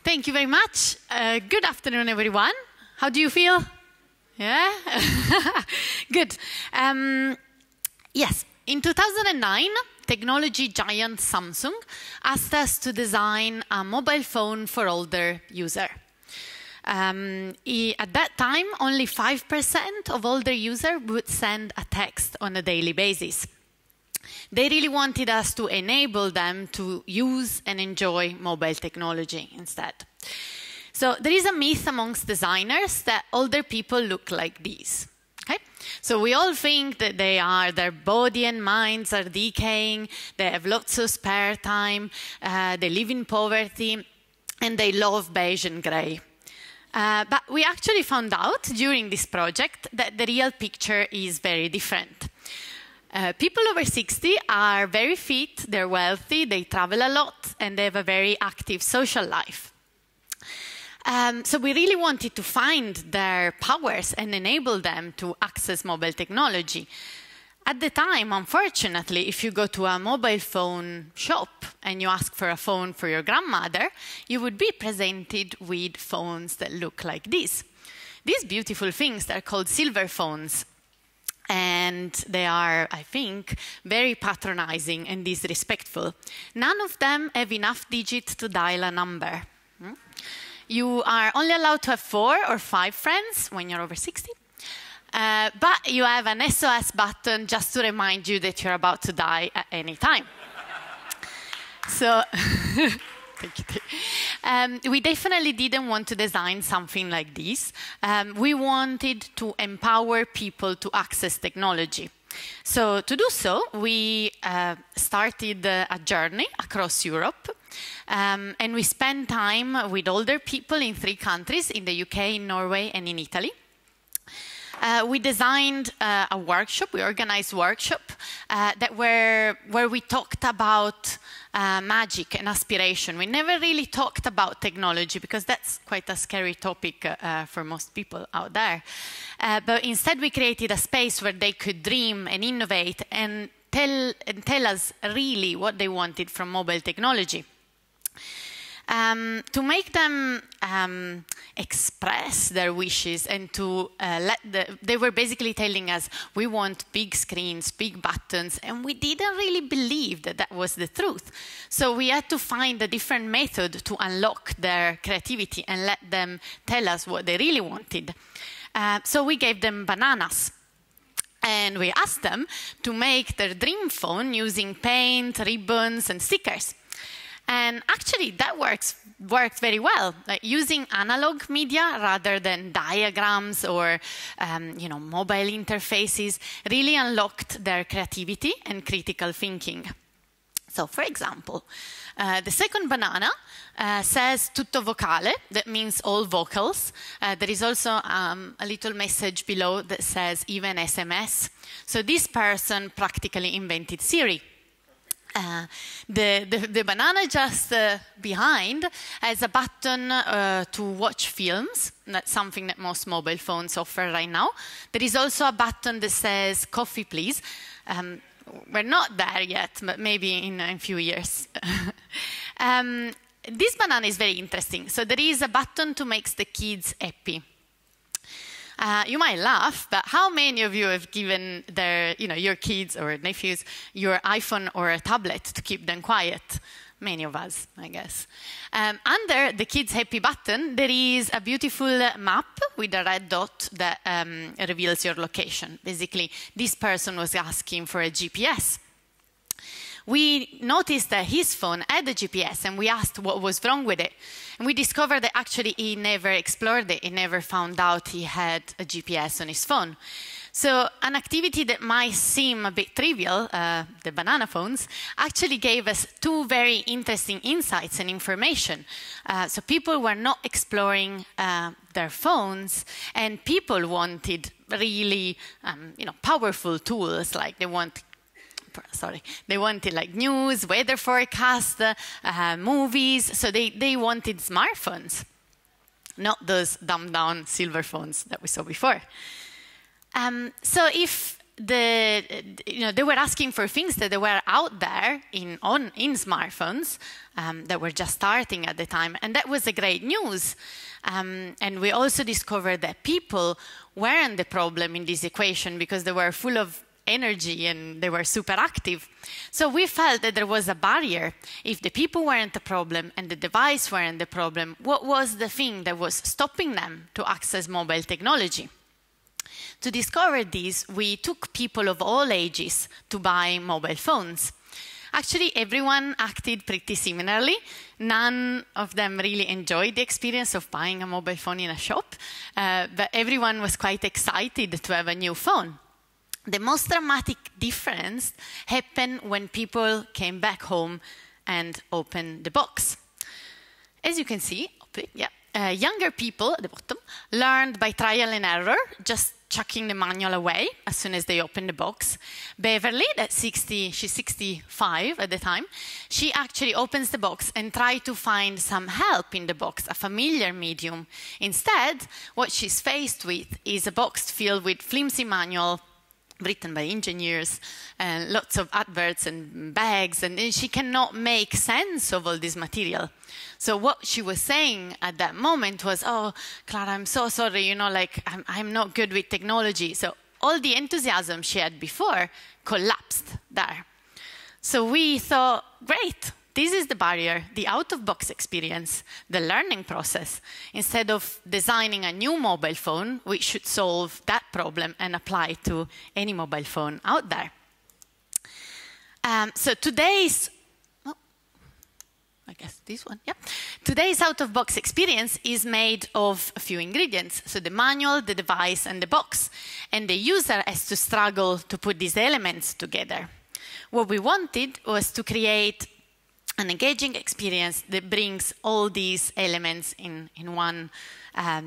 Thank you very much. Good afternoon, everyone. How do you feel? Yeah? Good. Yes, in 2009, technology giant Samsung asked us to design a mobile phone for older users. At that time, only 5% of older users would send a text on a daily basis. They really wanted us to enable them to use and enjoy mobile technology instead. So there is a myth amongst designers that older people look like these. Okay? So we all think that their body and minds are decaying, they have lots of spare time, they live in poverty, and they love beige and grey. But we actually found out during this project that the real picture is very different. People over 60 are very fit, they're wealthy, they travel a lot, and they have a very active social life. So we really wanted to find their powers and enable them to access mobile technology. At the time, unfortunately, if you go to a mobile phone shop and you ask for a phone for your grandmother, you would be presented with phones that look like this. These beautiful things, they're called silver phones. And they are, I think, very patronizing and disrespectful. None of them have enough digits to dial a number. You are only allowed to have 4 or 5 friends when you're over 60. But you have an SOS button just to remind you that you're about to die at any time. So, thank you. We definitely didn't want to design something like this. We wanted to empower people to access technology. So to do so, we started a journey across Europe. And we spent time with older people in 3 countries, in the UK, in Norway, and in Italy. We designed a workshop, we organized a workshop where we talked about magic and aspiration. We never really talked about technology because that's quite a scary topic for most people out there. But instead we created a space where they could dream and innovate and tell us really what they wanted from mobile technology. To make them express their wishes and to they were basically telling us, we want big screens, big buttons, and we didn't really believe that that was the truth. So we had to find a different method to unlock their creativity and let them tell us what they really wanted. So we gave them bananas. And we asked them to make their dream phone using paint, ribbons, and stickers. And actually, that worked very well. Like using analog media rather than diagrams or mobile interfaces really unlocked their creativity and critical thinking. So, for example, the second banana says tutto vocale, that means all vocals. There is also a little message below that says even SMS. So this person practically invented Siri. The banana just behind has a button to watch films. That's something that most mobile phones offer right now. There is also a button that says coffee, please. We're not there yet, but maybe in a few years. This banana is very interesting. So there is a button to make the kids happy. You might laugh, but how many of you have given your kids or nephews your iPhone or a tablet to keep them quiet? Many of us, I guess. Under the Kids Happy button, there is a beautiful map with a red dot that reveals your location. Basically, this person was asking for a GPS. We noticed that his phone had a GPS, and we asked what was wrong with it. And we discovered that actually he never explored it. He never found out he had a GPS on his phone. So an activity that might seem a bit trivial, the banana phones, actually gave us 2 very interesting insights and information. So people were not exploring their phones, and people wanted really powerful tools, like they wanted like news, weather forecast, movies. So they wanted smartphones, not those dumbed down silver phones that we saw before. So if they were asking for things that they were out there in smartphones that were just starting at the time, and that was a great news. And we also discovered that people weren't the problem in this equation because they were full of energy and they were super active. So we felt that there was a barrier. If the people weren't the problem and the device weren't the problem, what was the thing that was stopping them to access mobile technology? To discover this, we took people of all ages to buy mobile phones. Actually, everyone acted pretty similarly. None of them really enjoyed the experience of buying a mobile phone in a shop, but everyone was quite excited to have a new phone. The most dramatic difference happened when people came back home and opened the box. As you can see, younger people at the bottom learned by trial and error, just chucking the manual away as soon as they opened the box. Beverly, she's 65 at the time, she actually opens the box and tries to find some help in the box, a familiar medium. Instead, what she's faced with is a box filled with flimsy manual written by engineers and lots of adverts and bags, and she cannot make sense of all this material. So what she was saying at that moment was, "Oh, Clara, I'm so sorry, I'm not good with technology." So all the enthusiasm she had before collapsed there. So we thought, great, this is the barrier, the out-of-box experience, the learning process. Instead of designing a new mobile phone, we should solve that problem and apply it to any mobile phone out there. So today's out-of-box experience is made of a few ingredients. So the manual, the device, and the box. And the user has to struggle to put these elements together. What we wanted was to create an engaging experience that brings all these elements in one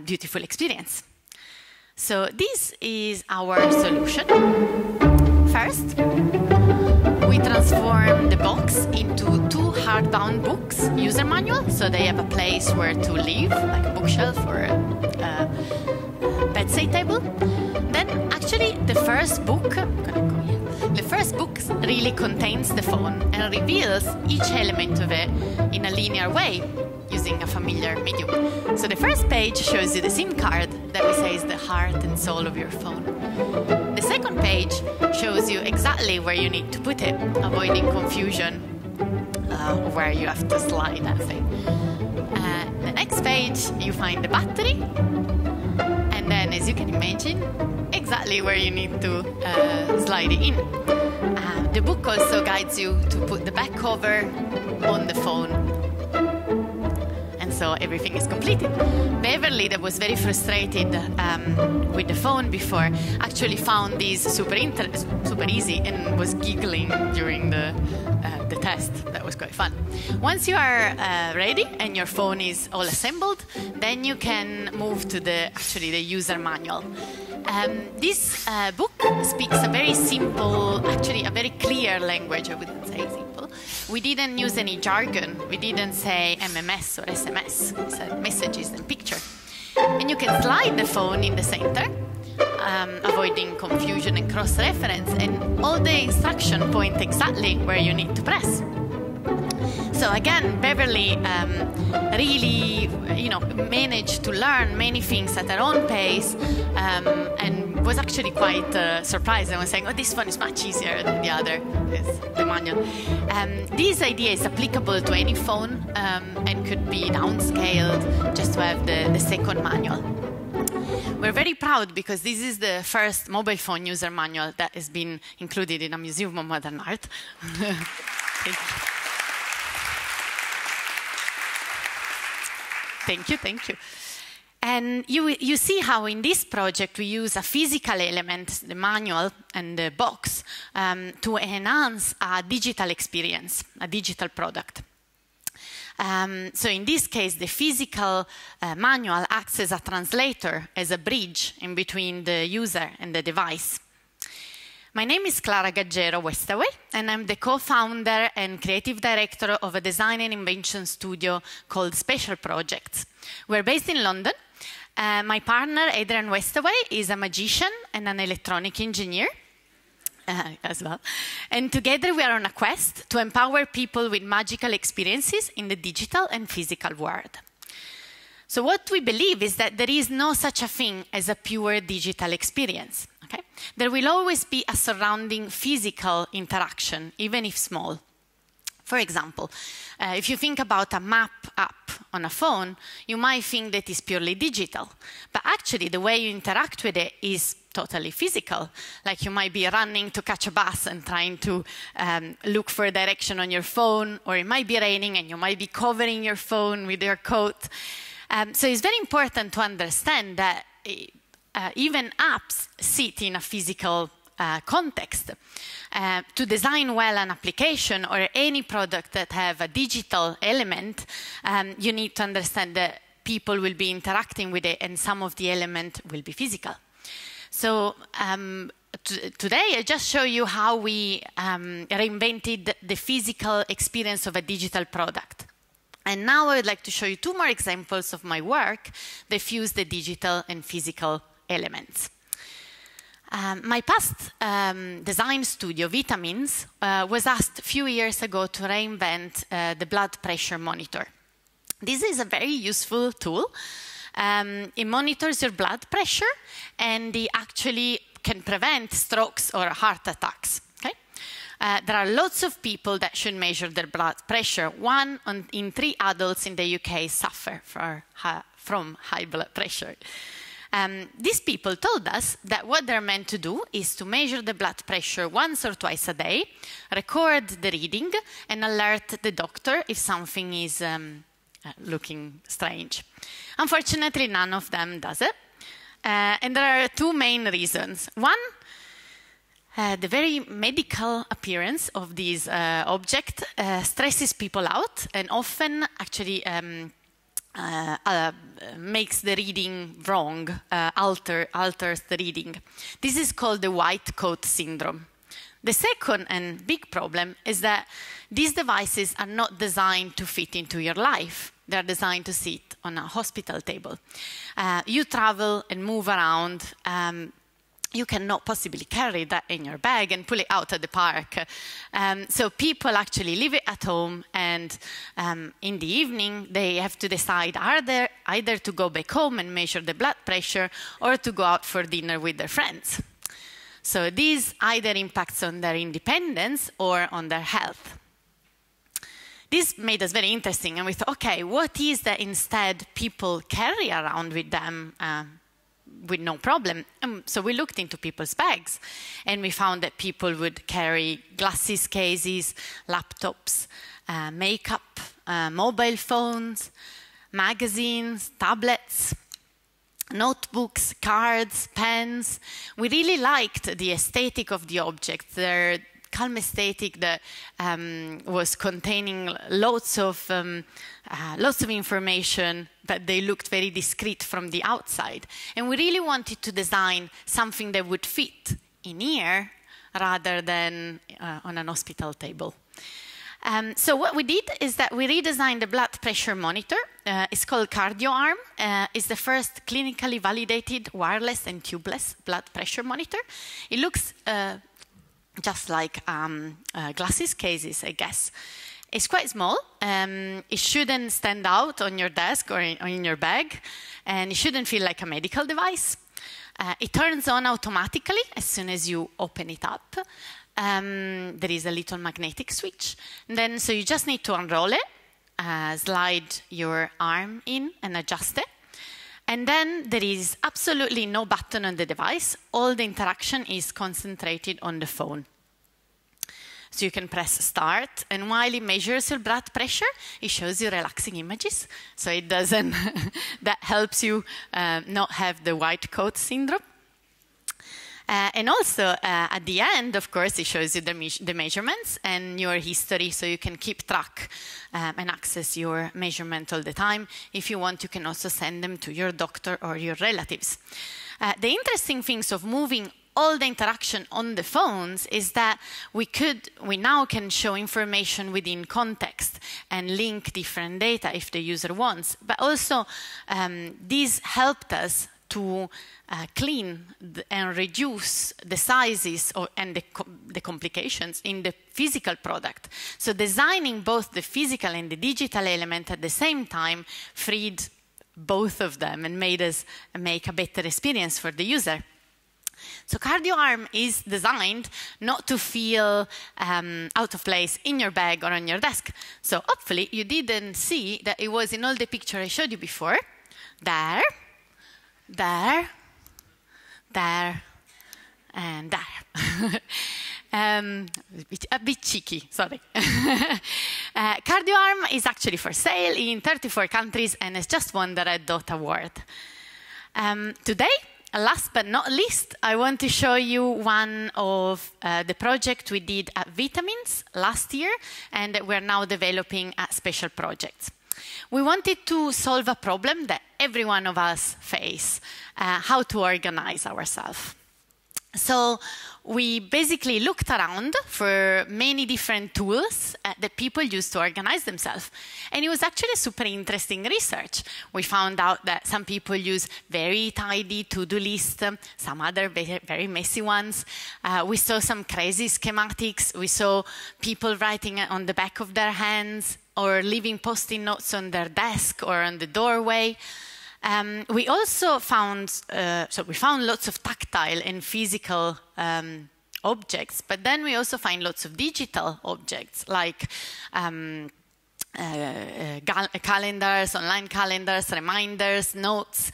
beautiful experience. So this is our solution. First, we transform the box into two hardbound books, user manual, so they have a place where to live, like a bookshelf or a bedside table. Then actually the first book, the first book really contains the phone and reveals each element of it in a linear way using a familiar medium. So the first page shows you the SIM card that we say is the heart and soul of your phone. The second page shows you exactly where you need to put it, avoiding confusion where you have to slide that thing. The next page, you find the battery, and then, as you can imagine, exactly where you need to slide it in. The book also guides you to put the back cover on the phone, and so everything is completed. Beverly, that was very frustrated with the phone before, actually found this super easy and was giggling during the test. That was quite fun. Once you are ready and your phone is all assembled, then you can move to the user manual. This book speaks a very simple, actually a very clear language. I wouldn't say simple. We didn't use any jargon. We didn't say MMS or SMS. We said messages and picture. And you can slide the phone in the center, avoiding confusion and cross-reference, and all the instructions point exactly where you need to press. So again, Beverly really, managed to learn many things at her own pace, and was actually quite surprised and was saying, "Oh, this one is much easier than the other, the manual." This idea is applicable to any phone and could be downscaled just to have the second manual. We're very proud because this is the first mobile phone user manual that has been included in a Museum of Modern Art. Thank you. Thank you. And you see how in this project we use a physical element, the manual and the box, to enhance a digital experience, a digital product. So in this case, the physical manual acts as a translator, as a bridge in between the user and the device. My name is Clara Gaggero, Westaway, and I'm the co-founder and creative director of a design and invention studio called Special Projects. We're based in London. My partner, Adrian Westaway, is a magician and an electronic engineer. as well. And together we are on a quest to empower people with magical experiences in the digital and physical world. So what we believe is that there is no such a thing as a pure digital experience. Okay? There will always be a surrounding physical interaction, even if small. For example, if you think about a map app on a phone, you might think that it's purely digital. But actually, the way you interact with it is totally physical. Like you might be running to catch a bus and trying to look for a direction on your phone, or it might be raining and you might be covering your phone with your coat. So it's very important to understand that even apps sit in a physical context. To design well an application or any product that have a digital element, you need to understand that people will be interacting with it and some of the element will be physical. So today I just show you how we reinvented the physical experience of a digital product. And now I would like to show you two more examples of my work that fuse the digital and physical elements. My past design studio, Vitamins, was asked a few years ago to reinvent the blood pressure monitor. This is a very useful tool. It monitors your blood pressure and it actually can prevent strokes or heart attacks. Okay? There are lots of people that should measure their blood pressure. 1 in 3 adults in the UK suffer from high blood pressure. These people told us that what they're meant to do is to measure the blood pressure once or twice a day, record the reading, and alert the doctor if something is looking strange. Unfortunately, none of them does it. And there are two main reasons. One, the very medical appearance of this object stresses people out and often actually makes the reading wrong, alters the reading. This is called the white coat syndrome. The second and big problem is that these devices are not designed to fit into your life. They're designed to sit on a hospital table. You travel and move around. You cannot possibly carry that in your bag and pull it out at the park. So people actually leave it at home, and in the evening they have to decide either to go back home and measure the blood pressure or to go out for dinner with their friends. So this either impacts on their independence or on their health. This made us very interesting, and we thought, okay, what is that instead people carry around with them with no problem? So we looked into people's bags, and we found that people would carry glasses cases, laptops, makeup, mobile phones, magazines, tablets, notebooks, cards, pens. We really liked the aesthetic of the object, their calm aesthetic that was containing lots of information, but they looked very discreet from the outside. And we really wanted to design something that would fit in here rather than on an hospital table. So what we did is that we redesigned the blood pressure monitor. It's called CardioArm. It's the first clinically validated wireless and tubeless blood pressure monitor. It looks just like glasses cases, I guess. It's quite small. It shouldn't stand out on your desk or in your bag, and it shouldn't feel like a medical device. It turns on automatically as soon as you open it up. There is a little magnetic switch. And then, so you just need to unroll it, slide your arm in and adjust it. And then there is absolutely no button on the device. All the interaction is concentrated on the phone. So you can press start, and while it measures your blood pressure, it shows you relaxing images. So it doesn't, that helps you not have the white coat syndrome. And also, at the end, of course, it shows you the measurements and your history, so you can keep track and access your measurement all the time. If you want, you can also send them to your doctor or your relatives. The interesting things of moving all the interaction on the phones is that we now can show information within context and link different data if the user wants. But also, this helped us to clean and reduce the sizes and the complications in the physical product. So designing both the physical and the digital element at the same time freed both of them and made us make a better experience for the user. So CardioArm is designed not to feel out of place in your bag or on your desk. So hopefully you didn't see that it was in all the pictures I showed you before. There, there, there, and there. A bit cheeky, sorry. CardioArm is actually for sale in 34 countries and has just won the Red Dot Award. Today, last but not least, I want to show you one of the projects we did at Vitamins last year and that we're now developing at Special Projects. We wanted to solve a problem that every one of us face, how to organize ourselves. So we basically looked around for many different tools that people use to organize themselves. And it was actually super interesting research. We found out that some people use very tidy to-do lists, some other very messy ones. We saw some crazy schematics. We saw people writing on the back of their hands or leaving Post-it notes on their desk or on the doorway. We also found, we found lots of tactile and physical objects, but then we also find lots of digital objects like calendars, online calendars, reminders, notes.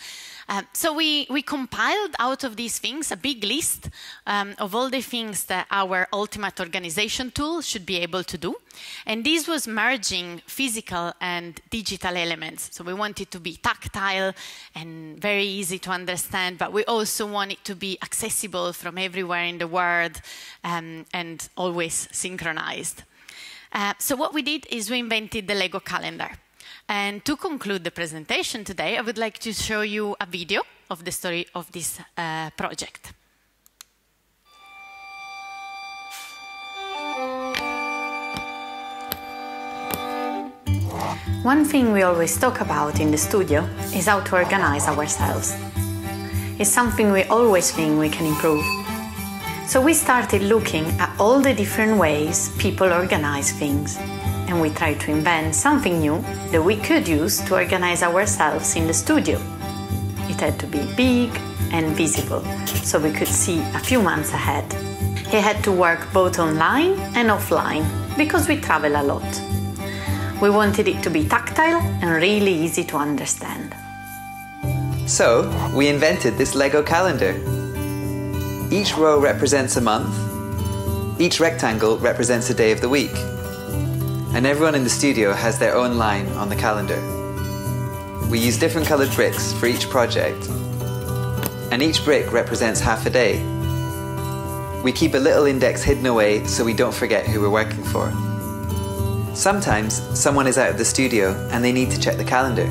So we compiled out of these things a big list of all the things that our ultimate organization tool should be able to do. And this was merging physical and digital elements. So we want it to be tactile and very easy to understand, but we also want it to be accessible from everywhere in the world and always synchronized. So what we did is we invented the Lego calendar. And to conclude the presentation today, I would like to show you a video of the story of this project. One thing we always talk about in the studio is how to organize ourselves. It's something we always think we can improve. So we started looking at all the different ways people organize things. And we tried to invent something new that we could use to organize ourselves in the studio. It had to be big and visible, so we could see a few months ahead. It had to work both online and offline, because we travel a lot. We wanted it to be tactile and really easy to understand. So, we invented this Lego calendar. Each row represents a month, each rectangle represents a day of the week. And everyone in the studio has their own line on the calendar. We use different coloured bricks for each project, and each brick represents half a day. We keep a little index hidden away so we don't forget who we're working for. Sometimes someone is out of the studio and they need to check the calendar.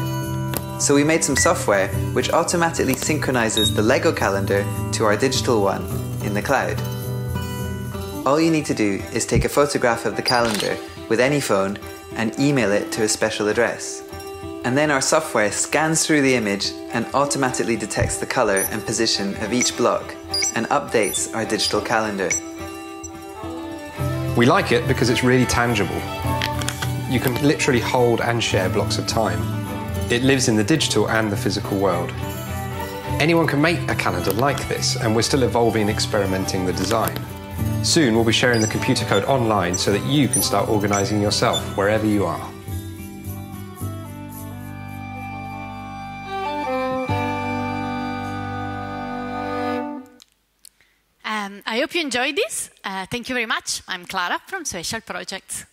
So we made some software which automatically synchronizes the Lego calendar to our digital one in the cloud. All you need to do is take a photograph of the calendar with any phone and email it to a special address. And then our software scans through the image and automatically detects the colour and position of each block and updates our digital calendar. We like it because it's really tangible. You can literally hold and share blocks of time. It lives in the digital and the physical world. Anyone can make a calendar like this, and we're still evolving and experimenting the design. Soon we'll be sharing the computer code online so that you can start organising yourself wherever you are. I hope you enjoyed this. Thank you very much. I'm Clara from Special Projects.